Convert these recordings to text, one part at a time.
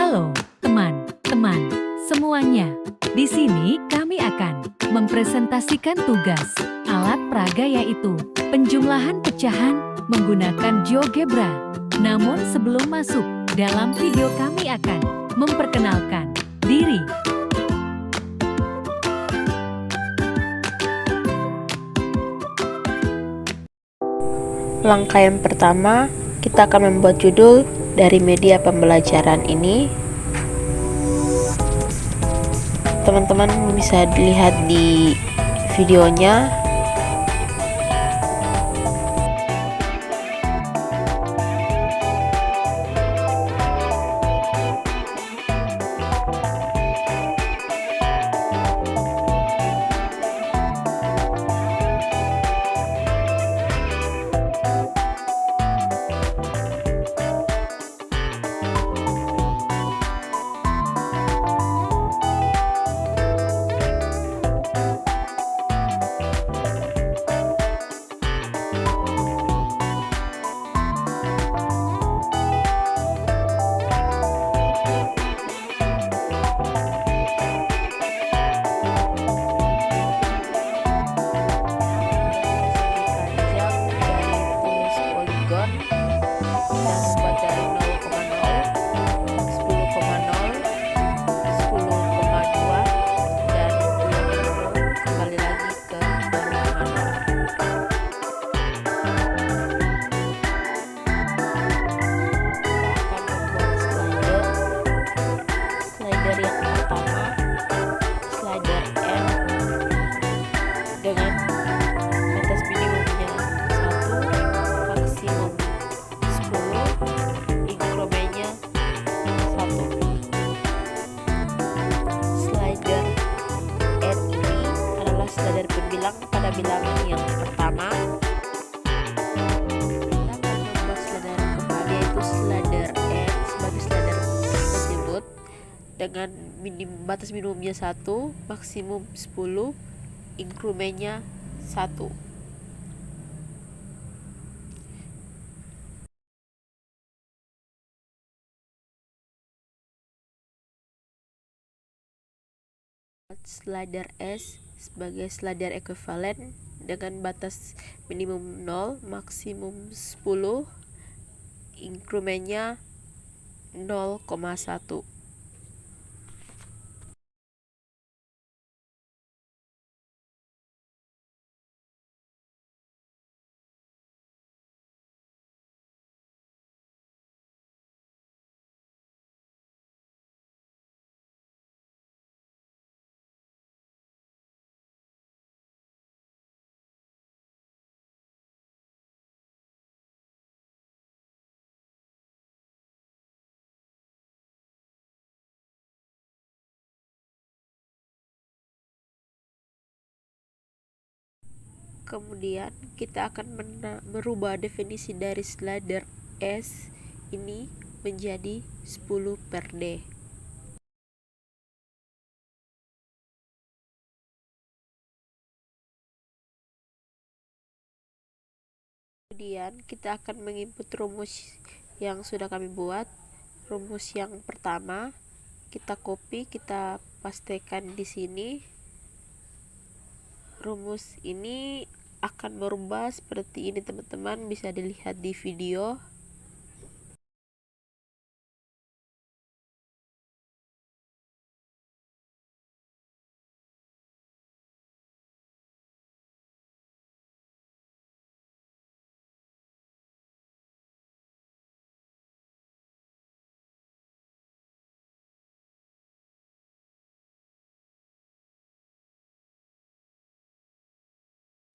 Halo, teman-teman semuanya. Di sini kami akan mempresentasikan tugas alat peraga yaitu penjumlahan pecahan menggunakan GeoGebra. Namun sebelum masuk dalam video kami akan memperkenalkan diri. Langkah yang pertama, kita akan membuat judul dari media pembelajaran ini. Teman-teman bisa dilihat di videonya. Dengan batas minimumnya 1, maksimum 10, inkremennya 1. Slider N ini adalah slider pembilang pada bilangan yang pertama. Kita akan membuat slider kembali yaitu slider N sebagai slider tersebut dengan batas minimumnya 1, maksimum 10, inkremennya 1. Slider S sebagai slider ekuivalen dengan batas minimum 0, maksimum 10, inkremennya 0,1. Kemudian kita akan merubah definisi dari slider S ini menjadi 10/D. Kemudian kita akan menginput rumus yang sudah kami buat. Rumus yang pertama kita copy, kita pastekan di sini. Rumus ini akan berubah seperti ini, teman-teman bisa dilihat di video.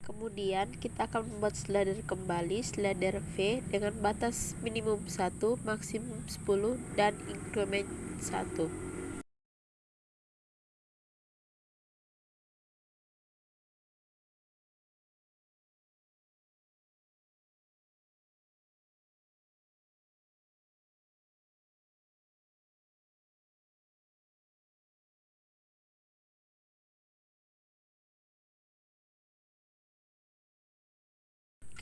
Kemudian kita akan membuat slider kembali, slider V dengan batas minimum 1, maksimum 10, dan inkremen 1.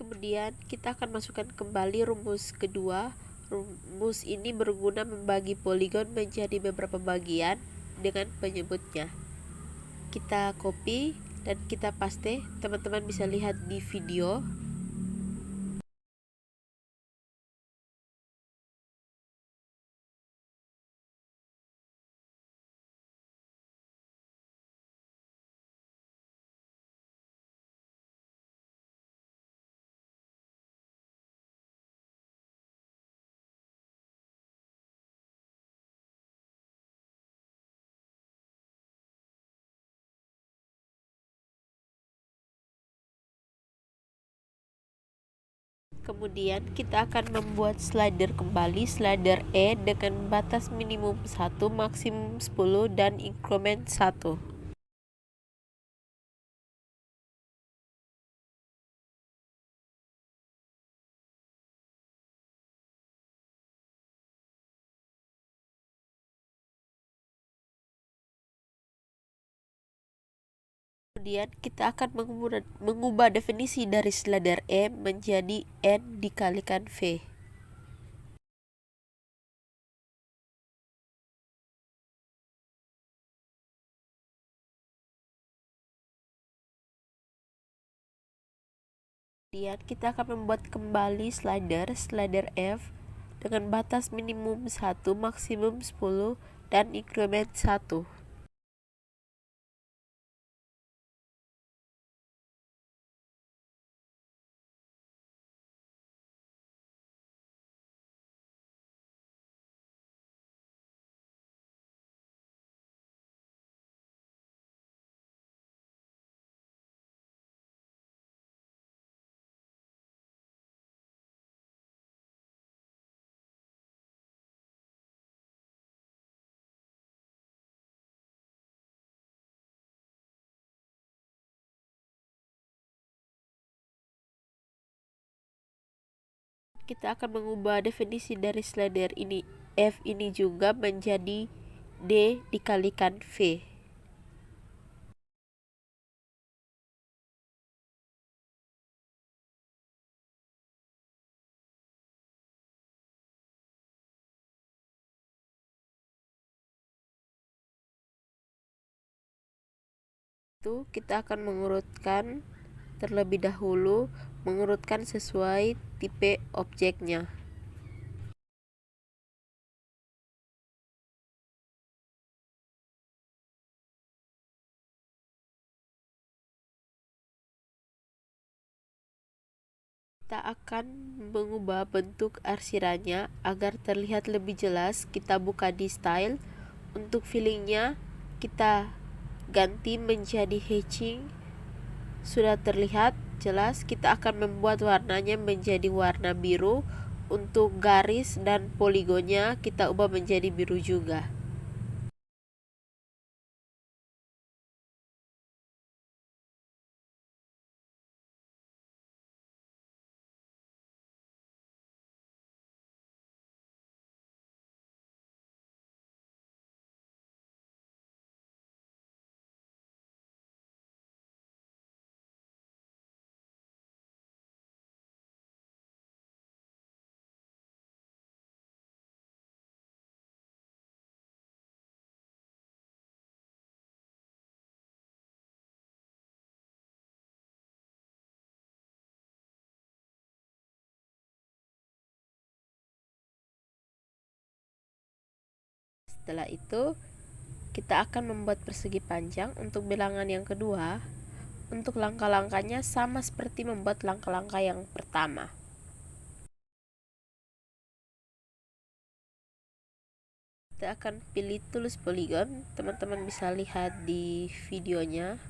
Kemudian kita akan masukkan kembali rumus kedua. Rumus ini berguna membagi poligon menjadi beberapa bagian dengan penyebutnya. Kita copy dan kita paste. Teman-teman bisa lihat di video. Kemudian kita akan membuat slider kembali, slider E dengan batas minimum 1, maksimum 10 dan increment 1. Kemudian kita akan mengubah definisi dari slider E menjadi N dikalikan V. Kemudian kita akan membuat kembali slider F dengan batas minimum 1, maksimum 10 dan increment 1. Kita akan mengubah definisi dari slider ini F ini juga menjadi D dikalikan V. Itu kita akan mengurutkan terlebih dahulu, mengurutkan sesuai tipe objeknya. Kita akan mengubah bentuk arsirannya agar terlihat lebih jelas. Kita buka di style. Untuk fillingnya kita ganti menjadi hatching. Sudah terlihat jelas. Kita akan membuat warnanya menjadi warna biru. Untuk garis dan poligonnya kita ubah menjadi biru juga. Setelah itu kita akan membuat persegi panjang untuk bilangan yang kedua. Untuk langkah-langkahnya sama seperti membuat langkah-langkah yang pertama. Kita akan pilih tools polygon. Teman-teman bisa lihat di videonya.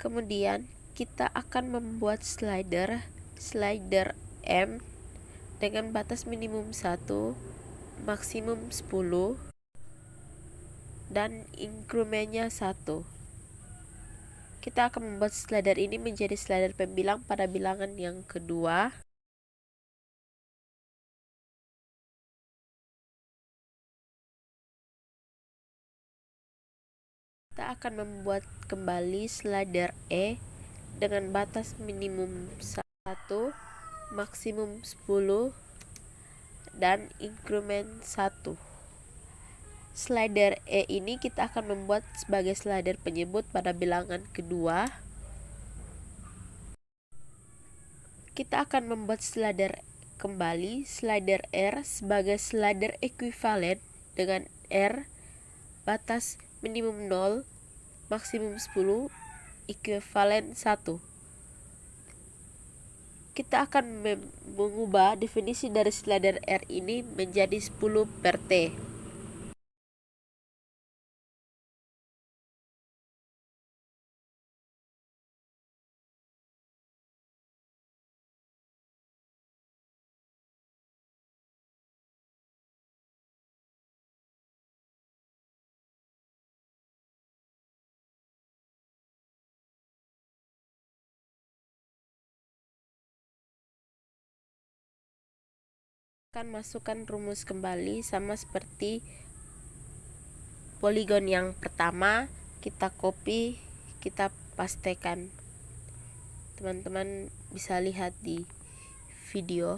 Kemudian kita akan membuat slider M dengan batas minimum 1, maksimum 10 dan incrementnya 1. kita akan membuat slider ini menjadi slider pembilang pada bilangan yang kedua. Kita akan membuat kembali slider E dengan batas minimum 1, maksimum 10, dan increment 1. Slider E ini kita akan membuat sebagai slider penyebut pada bilangan kedua. Kita akan membuat slider kembali slider R sebagai slider ekuivalen dengan R batas minimum 0, maksimum 10, ekuivalen 1. Kita akan mengubah definisi dari slider R ini menjadi 10 per T. Akan masukkan rumus kembali sama seperti poligon yang pertama, kita copy, kita pastekan. Teman-teman bisa lihat di video.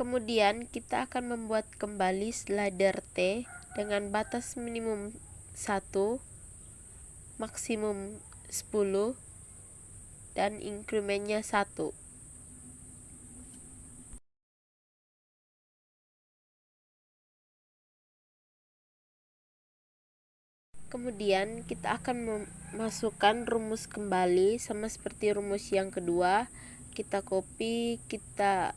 Kemudian kita akan membuat kembali slider T dengan batas minimum 1, maksimum 10, dan incrementnya 1. Kemudian kita akan memasukkan rumus kembali sama seperti rumus yang kedua. Kita copy, kita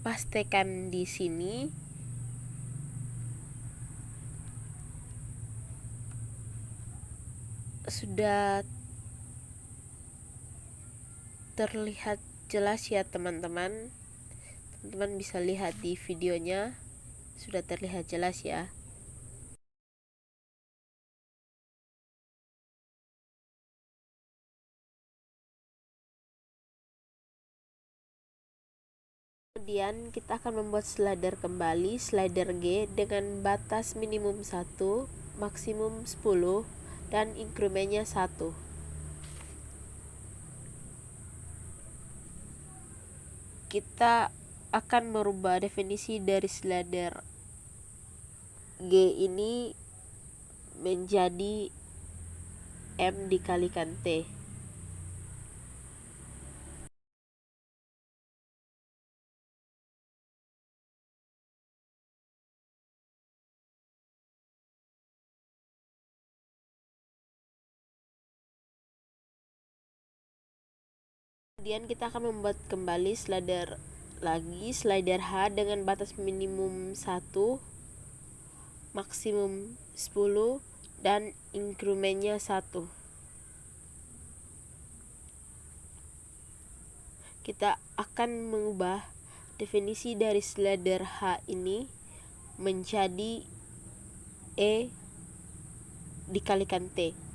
pastekan di sini. Sudah terlihat jelas ya teman-teman. Teman-teman bisa lihat di videonya, sudah terlihat jelas ya. Kemudian kita akan membuat slider kembali slider G dengan batas minimum 1, maksimum 10, dan incrementnya 1. Kita akan merubah definisi dari slider G ini menjadi M dikalikan T. Kemudian kita akan membuat kembali slider H dengan batas minimum 1, maksimum 10, dan incrementnya 1. Kita akan mengubah definisi dari slider H ini menjadi E dikalikan T.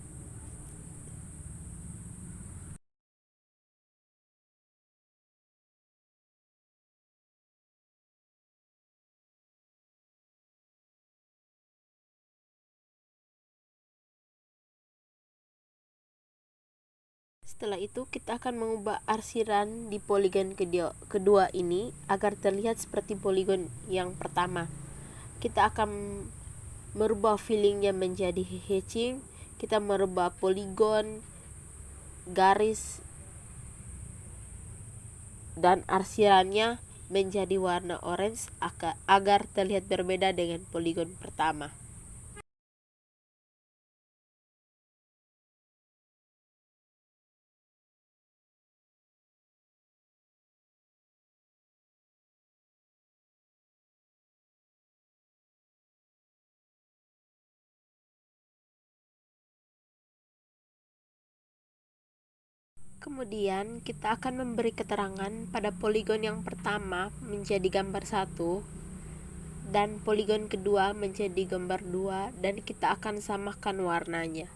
Setelah itu kita akan mengubah arsiran di poligon kedua ini agar terlihat seperti poligon yang pertama. Kita akan merubah fillingnya menjadi hatching. Kita merubah poligon, garis, dan arsirannya menjadi warna orange agar terlihat berbeda dengan poligon pertama. Kemudian kita akan memberi keterangan pada poligon yang pertama menjadi gambar 1 dan poligon kedua menjadi gambar 2, dan kita akan samakan warnanya.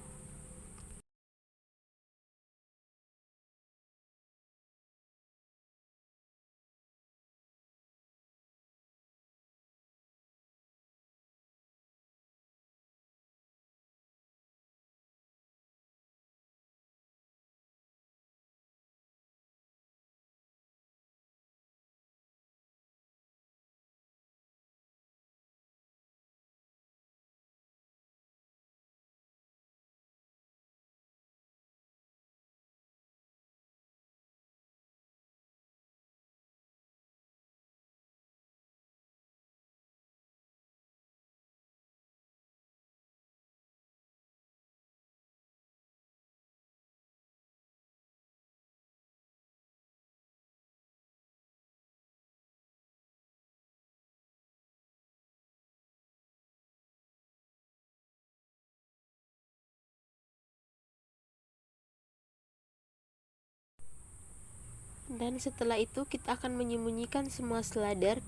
Dan setelah itu kita akan menyembunyikan semua slider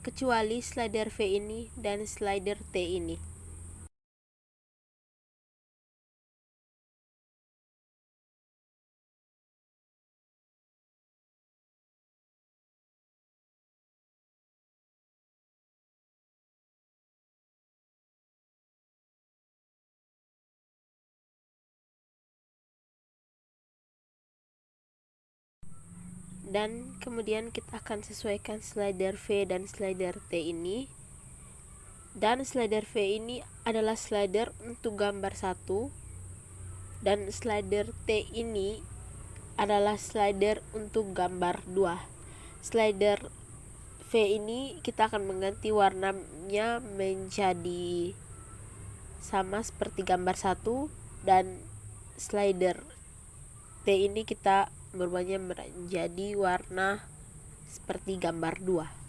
kecuali slider V ini dan slider T ini. Dan kemudian kita akan sesuaikan slider V dan slider T ini. Dan slider V ini adalah slider untuk gambar 1, dan slider T ini adalah slider untuk gambar 2. Slider V ini kita akan mengganti warnanya menjadi sama seperti gambar 1, dan slider T ini kita berubahnya menjadi warna seperti gambar 2.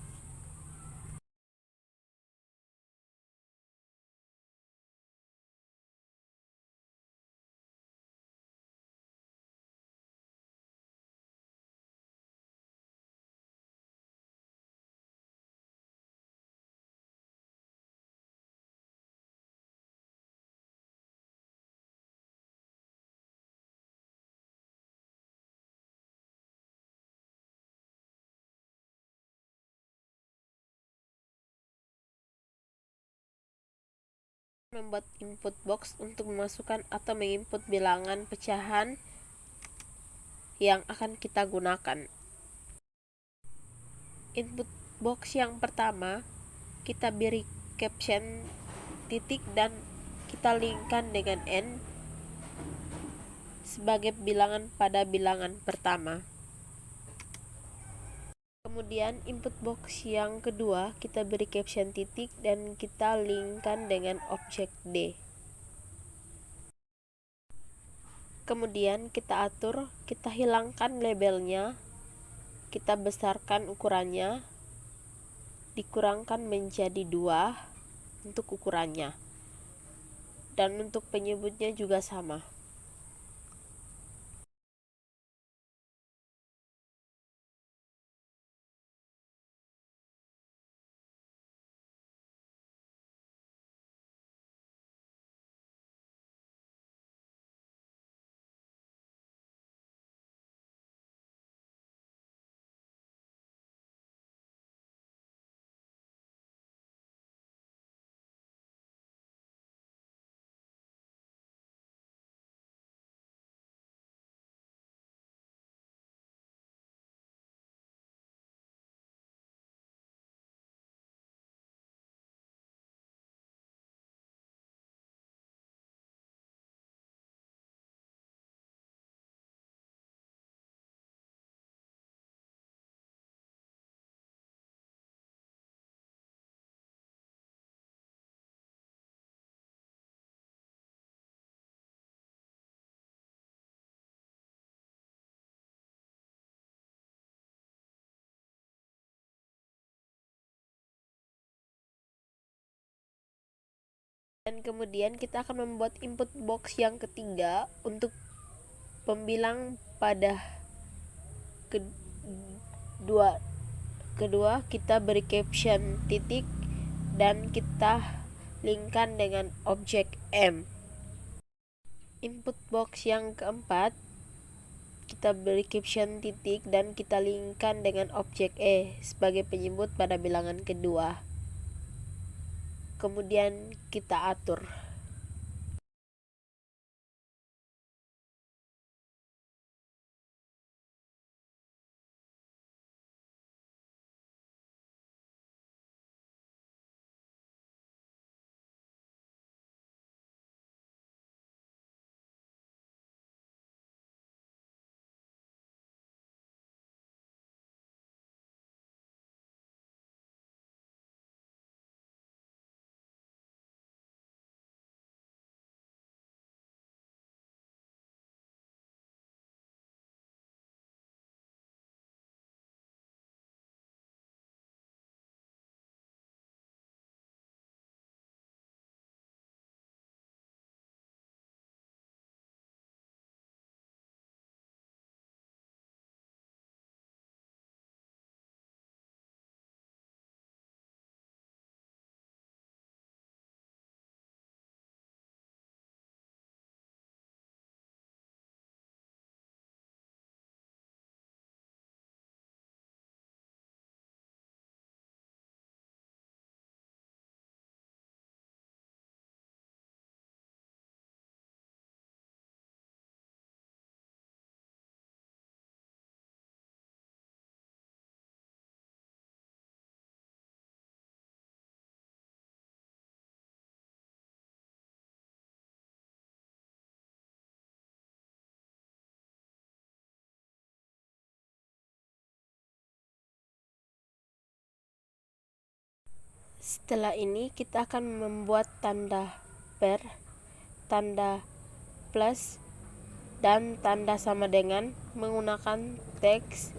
Membuat input box untuk memasukkan atau menginput bilangan pecahan yang akan kita gunakan. Input box yang pertama kita beri caption titik dan kita linkkan dengan N sebagai bilangan pada bilangan pertama. Kemudian input box yang kedua kita beri caption titik dan kita linkkan dengan objek D. Kemudian kita atur, kita hilangkan labelnya, kita besarkan ukurannya, dikurangkan menjadi 2 untuk ukurannya, dan untuk penyebutnya juga sama. Dan kemudian kita akan membuat input box yang ketiga untuk pembilang pada kedua kita beri caption titik dan kita linkkan dengan objek M. Input box yang keempat kita beri caption titik dan kita linkkan dengan objek E sebagai penyebut pada bilangan kedua. Kemudian kita atur. Setelah ini kita akan membuat tanda per, tanda plus, dan tanda sama dengan menggunakan teks.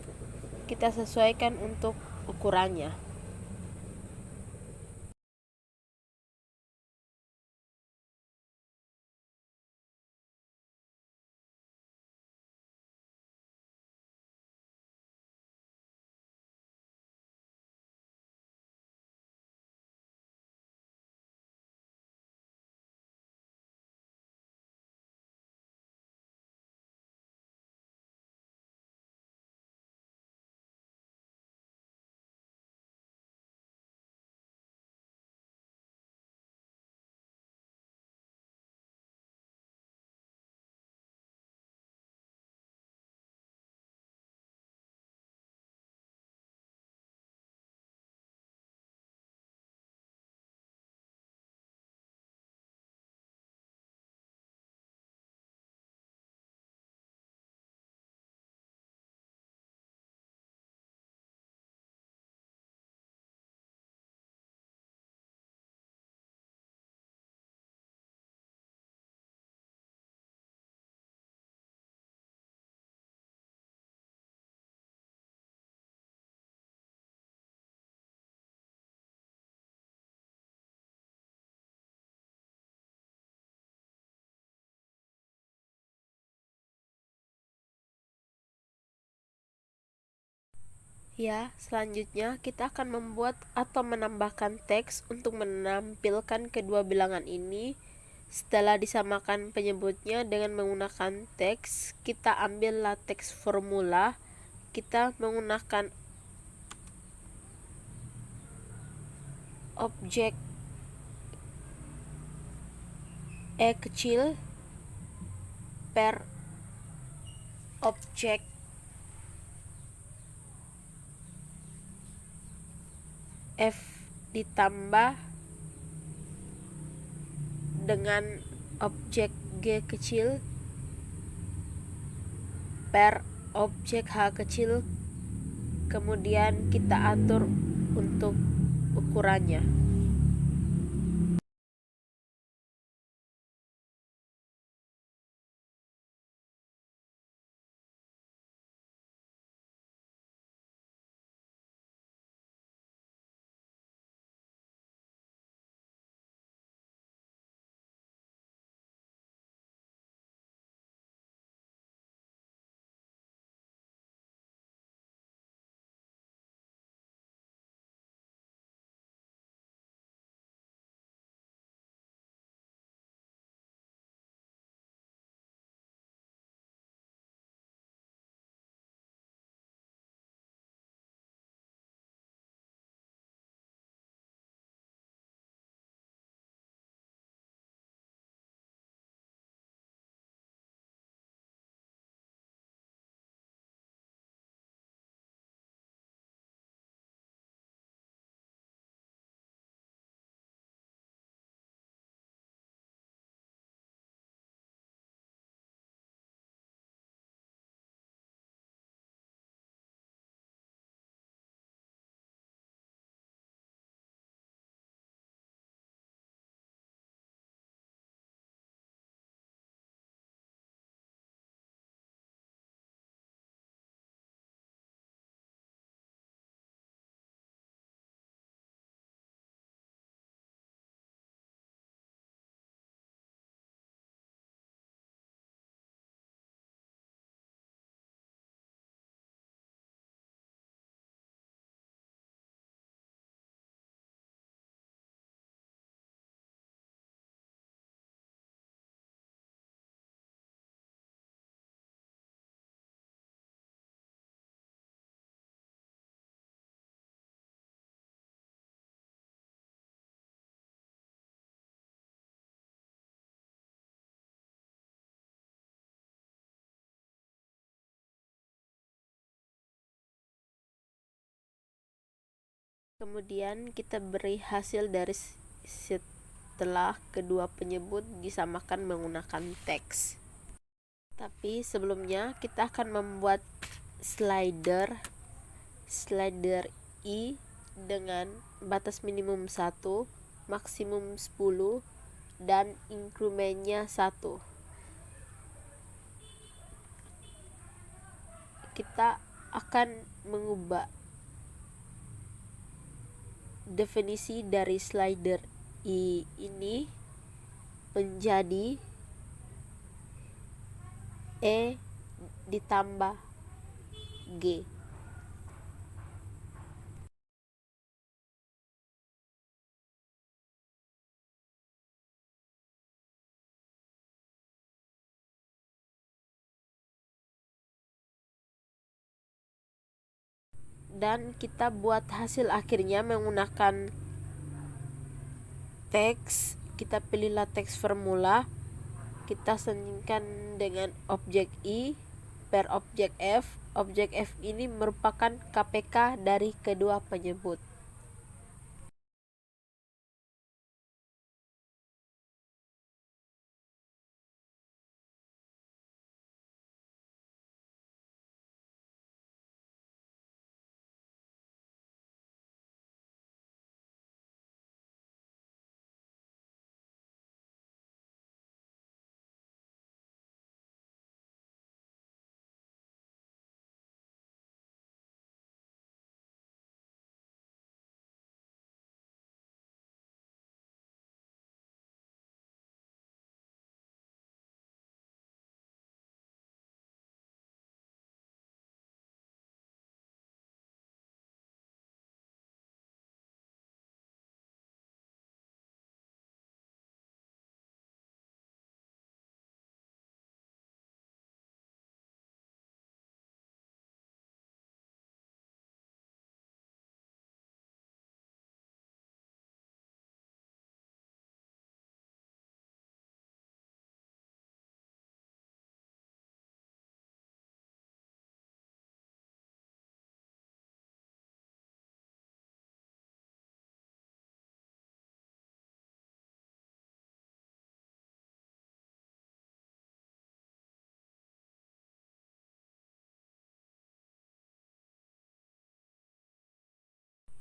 Kita sesuaikan untuk ukurannya. Ya, selanjutnya kita akan membuat atau menambahkan teks untuk menampilkan kedua bilangan ini. Setelah disamakan penyebutnya dengan menggunakan teks, kita ambillah teks formula. Kita menggunakan objek E kecil per objek F ditambah dengan objek G kecil per objek H kecil, kemudian kita atur untuk ukurannya. Kemudian kita beri hasil dari setelah kedua penyebut disamakan menggunakan teks. Tapi sebelumnya kita akan membuat slider I dengan batas minimum 1, maksimum 10, dan inkremennya 1. Kita akan mengubah definisi dari slider I ini menjadi E ditambah G. Dan kita buat hasil akhirnya menggunakan teks. Kita pilihlah teks formula, kita sandingkan dengan objek I per objek F. Objek F ini merupakan KPK dari kedua penyebut.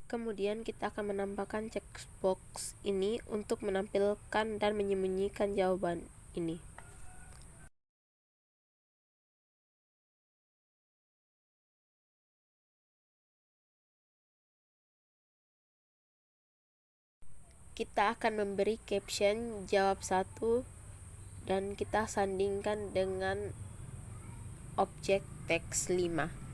Kemudian kita akan menambahkan checkbox ini untuk menampilkan dan menyembunyikan jawaban ini. Kita akan memberi caption jawab 1 dan kita sandingkan dengan objek teks 5.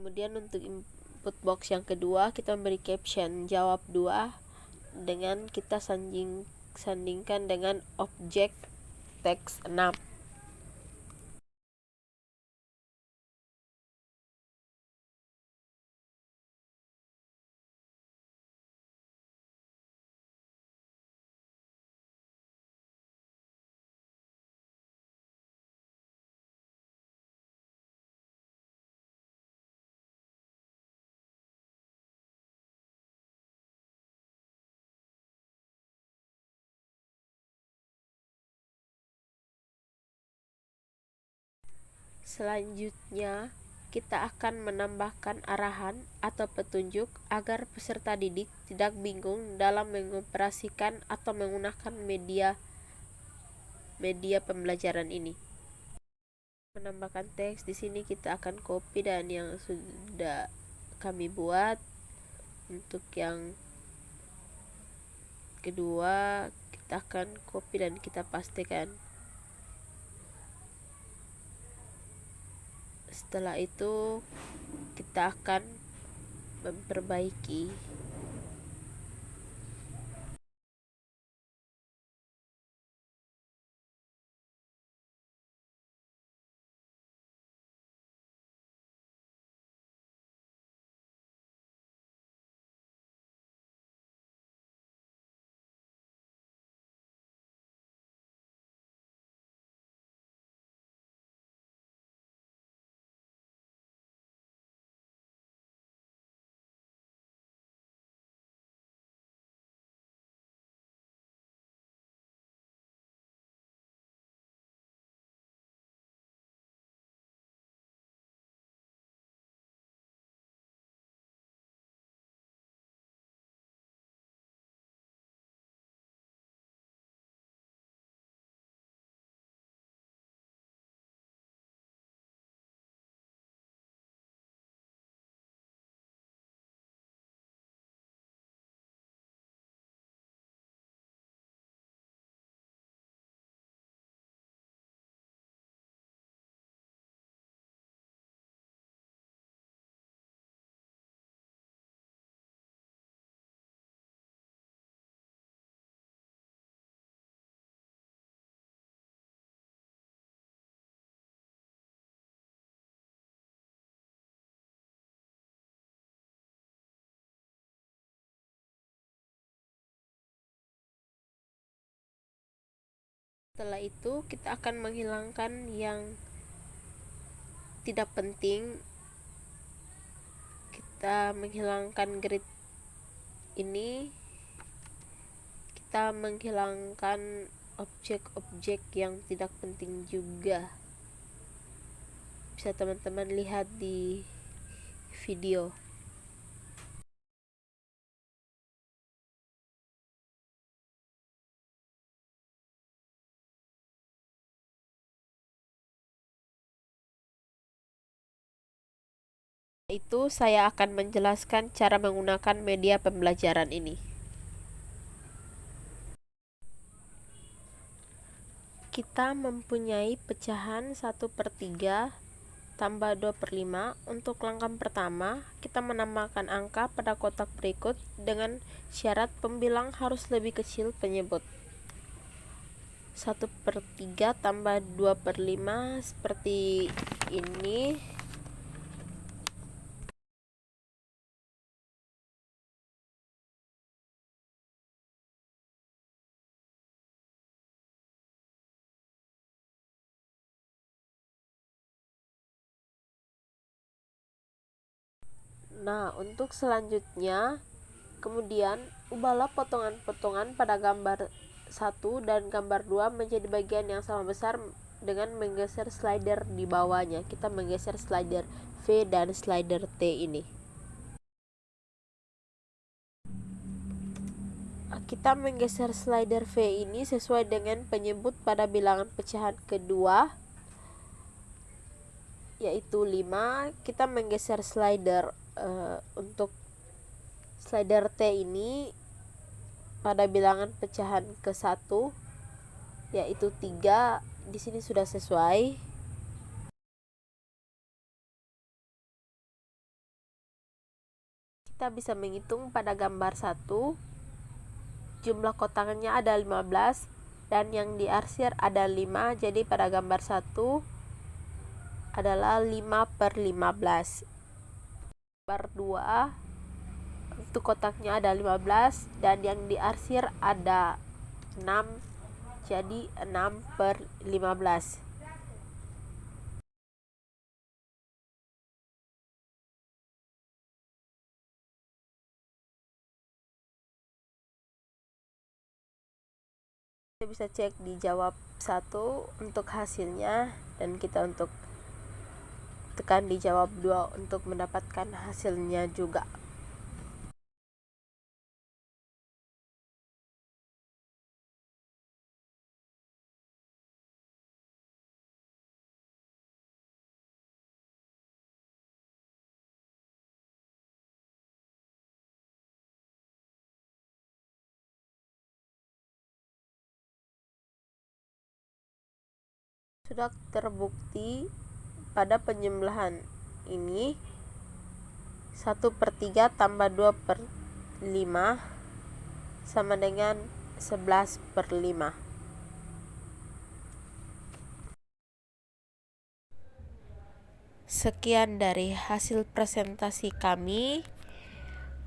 Kemudian untuk input box yang kedua kita memberi caption jawab 2 dengan kita sandingkan dengan objek teks 6. Selanjutnya, kita akan menambahkan arahan atau petunjuk agar peserta didik tidak bingung dalam mengoperasikan atau menggunakan media pembelajaran ini. Menambahkan teks di sini kita akan copy dan yang sudah kami buat. Untuk yang kedua, kita akan copy dan kita pastikan. Setelah itu kita akan memperbaiki. Setelah itu kita akan menghilangkan yang tidak penting. Kita menghilangkan grid ini, kita menghilangkan objek-objek yang tidak penting juga. Bisa teman-teman lihat di video. Itu saya akan menjelaskan cara menggunakan media pembelajaran ini. Kita mempunyai pecahan 1/3 tambah 2/5. Untuk langkah pertama, kita menambahkan angka pada kotak berikut dengan syarat pembilang harus lebih kecil penyebut. 1/3 tambah 2/5 seperti ini. Nah, untuk selanjutnya, kemudian ubahlah potongan-potongan pada gambar 1 dan gambar 2 menjadi bagian yang sama besar dengan menggeser slider di bawahnya. Kita menggeser slider V dan slider T ini. Kita menggeser slider V ini sesuai dengan penyebut pada bilangan pecahan kedua, yaitu 5. Kita menggeser slider untuk slider T ini pada bilangan pecahan ke-1, yaitu 3. Di sini sudah sesuai. Kita bisa menghitung pada gambar 1. Jumlah kotaknya ada 15 dan yang diarsir ada 5. Jadi pada gambar 1 adalah 5/15. Gambar 2, untuk kotaknya ada 15 dan yang diarsir ada 6. Jadi 6/15. Kita bisa cek di jawab 1 untuk hasilnya, dan kita untuk tekan di jawab 2 untuk mendapatkan hasilnya juga. Sudah terbukti pada penjumlahan ini 1/3 tambah 2/5 sama dengan 11/5. Sekian dari hasil presentasi kami,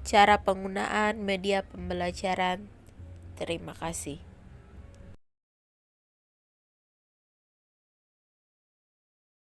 cara penggunaan media pembelajaran. Terima kasih.